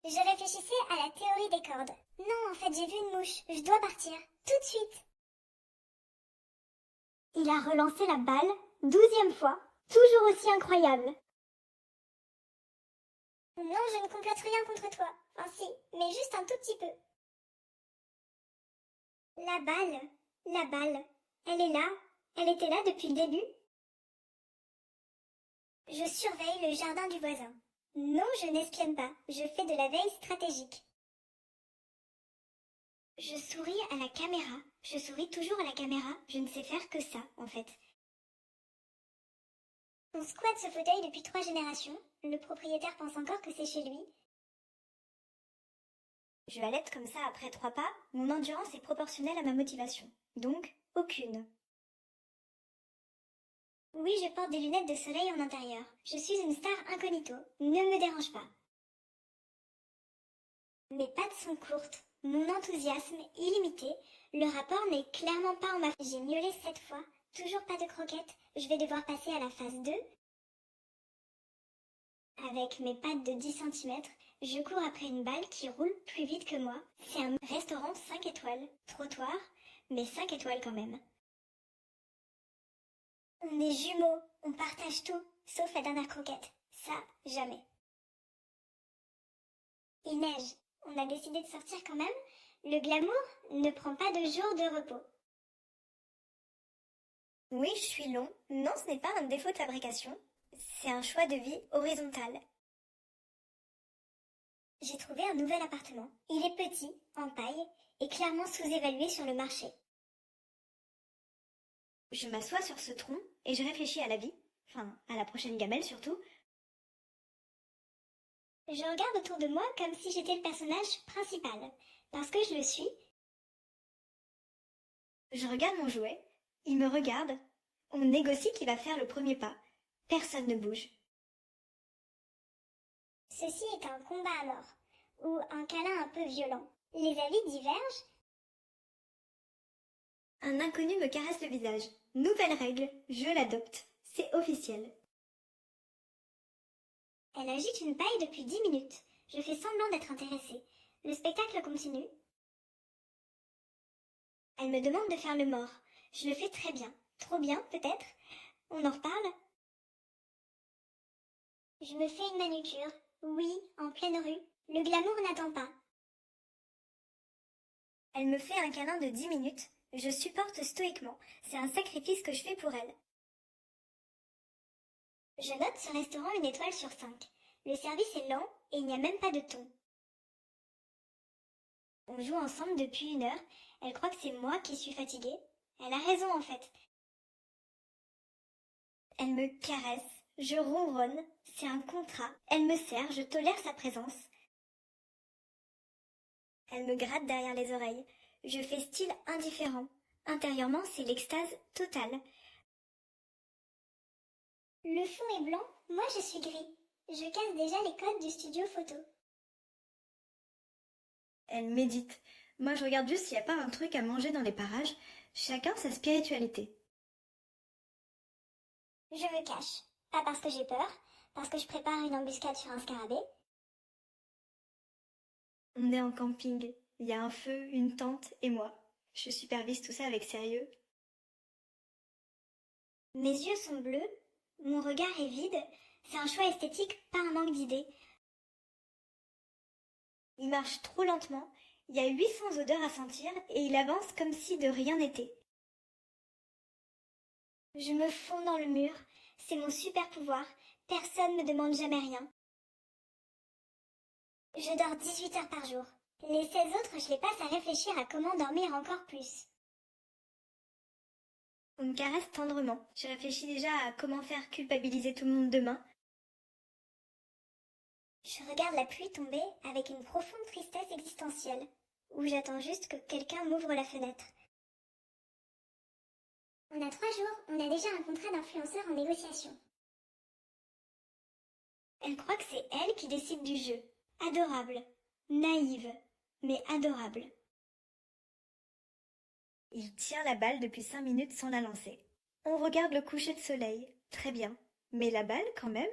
Je réfléchissais à la théorie des cordes. Non, en fait, j'ai vu une mouche. Je dois partir. Tout de suite. Il a relancé la balle, 12e fois, toujours aussi incroyable. Non, je ne complote rien contre toi. Enfin si, mais juste un tout petit peu. La balle, elle est là. Elle était là depuis le début. Je surveille le jardin du voisin. Non, je n'espionne pas. Je fais de la veille stratégique. Je souris à la caméra. Je souris toujours à la caméra. Je ne sais faire que ça, en fait. On squatte ce fauteuil depuis 3 générations. Le propriétaire pense encore que c'est chez lui. Je halète comme ça après 3 pas. Mon endurance est proportionnelle à ma motivation. Donc, aucune. Oui, je porte des lunettes de soleil en intérieur. Je suis une star incognito. Ne me dérange pas. Mes pattes sont courtes. Mon enthousiasme illimité. Le rapport n'est clairement pas en ma... J'ai miaulé 7 fois. Toujours pas de croquettes. Je vais devoir passer à la phase 2. Avec mes pattes de 10 centimètres, je cours après une balle qui roule plus vite que moi. C'est un restaurant 5 étoiles. Trottoir, mais 5 étoiles quand même. On est jumeaux, on partage tout, sauf la dernière croquette. Ça, jamais. Il neige. On a décidé de sortir quand même. Le glamour ne prend pas de jour de repos. Oui, je suis long. Non, ce n'est pas un défaut de fabrication. C'est un choix de vie horizontal. J'ai trouvé un nouvel appartement. Il est petit, en paille, et clairement sous-évalué sur le marché. Je m'assois sur ce tronc et je réfléchis à la vie, enfin à la prochaine gamelle surtout. Je regarde autour de moi comme si j'étais le personnage principal, parce que je le suis. Je regarde mon jouet, il me regarde, on négocie qui va faire le premier pas. Personne ne bouge. Ceci est un combat à mort, ou un câlin un peu violent. Les avis divergent. Un inconnu me caresse le visage. Nouvelle règle, je l'adopte. C'est officiel. Elle agite une paille depuis 10 minutes. Je fais semblant d'être intéressée. Le spectacle continue. Elle me demande de faire le mort. Je le fais très bien. Trop bien, peut-être. On en reparle? Je me fais une manucure. Oui, en pleine rue. Le glamour n'attend pas. Elle me fait un câlin de 10 minutes. Je supporte stoïquement. C'est un sacrifice que je fais pour elle. Je note ce restaurant 1 étoile sur 5. Le service est lent et il n'y a même pas de ton. On joue ensemble depuis 1 heure. Elle croit que c'est moi qui suis fatiguée. Elle a raison en fait. Elle me caresse. Je ronronne. C'est un contrat. Elle me serre. Je tolère sa présence. Elle me gratte derrière les oreilles. Je fais style indifférent. Intérieurement, c'est l'extase totale. Le fond est blanc, moi je suis gris. Je casse déjà les codes du studio photo. Elle médite. Moi je regarde juste s'il n'y a pas un truc à manger dans les parages. Chacun sa spiritualité. Je me cache. Pas parce que j'ai peur, parce que je prépare une embuscade sur un scarabée. On est en camping. Il y a un feu, une tente et moi. Je supervise tout ça avec sérieux. Mes yeux sont bleus, mon regard est vide. C'est un choix esthétique, pas un manque d'idées. Il marche trop lentement, il y a 800 odeurs à sentir et il avance comme si de rien n'était. Je me fonds dans le mur, c'est mon super pouvoir, personne ne me demande jamais rien. Je dors 18 heures par jour. Les 16 autres, je les passe à réfléchir à comment dormir encore plus. On me caresse tendrement. Je réfléchis déjà à comment faire culpabiliser tout le monde demain. Je regarde la pluie tomber avec une profonde tristesse existentielle, où j'attends juste que quelqu'un m'ouvre la fenêtre. On a 3 jours, on a déjà un contrat d'influenceur en négociation. Elle croit que c'est elle qui décide du jeu. Adorable. Naïve, mais adorable. Il tient la balle depuis 5 minutes sans la lancer. On regarde le coucher de soleil. Très bien. Mais la balle, quand même,